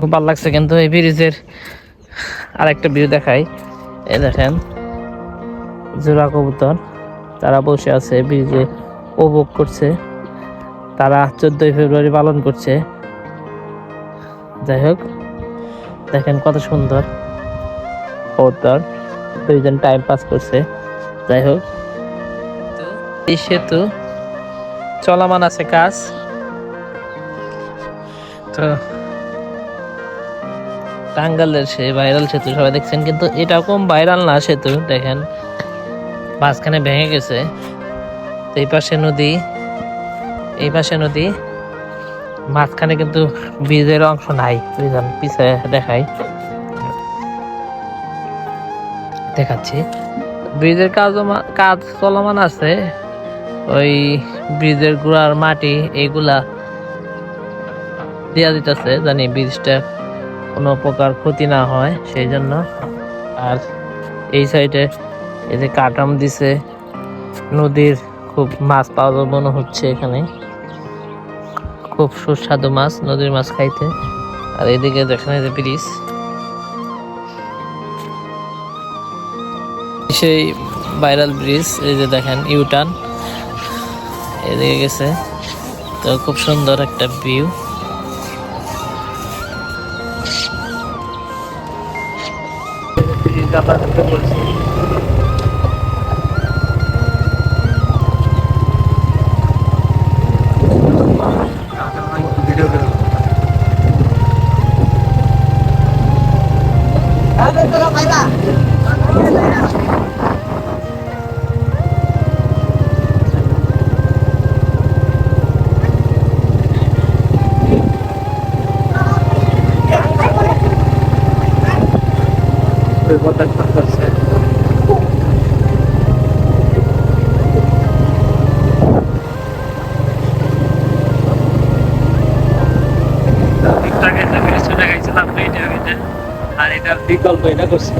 খুব ভালো লাগছে। কিন্তু এই ব্রিজের আরেকটা ভিউ দেখাই। এই দেখেন জোড়া কবুতর, তারা বসে আছে ব্রিজে, উপভোগ করছে। তারা 14ই ফেব্রুয়ারি পালন করছে। যাই হোক, দেখেন কত সুন্দর কবুতর, দুইজন টাইম পাস করছে। যাই হোক, এই সেতু চলমান আছে কাজ। তো টাঙ্গাইলের সেই ভাইরাল সেতু সবাই দেখছেন, কিন্তু এটা কম ভাইরাল না সেতু। দেখেন মাঝখানে ভেঙে গেছে। এই পাশে নদী, এই পাশে নদী, মাঝখানে কিন্তু ব্রিজের অংশ নাই। বুঝলেন, পিছে দেখাই, দেখাচ্ছি। ব্রিজের কাজ চলমান আছে। ওই ব্রিজের গুড়ার মাটি এইগুলা দেওয়া দিতেছে, জানি ব্রিজটা কোনো প্রকার ক্ষতি না হয় সেই জন্য। আর এই সাইডে এই যে কাটাম দিছে, নদীর খুব মাছ পাওয়া যাবে মনে হচ্ছে এখানে, খুব সুস্বাদু মাছ, নদীর মাছ খাইতে। আর এদিকে দেখেন এই যে ব্রিজ, সেই ভাইরাল ব্রিজ। এই যে দেখেন ইউটার্ন এদিকে গেছে। তো খুব সুন্দর একটা ভিউ। আর এটার বিকল্প এটা করছে।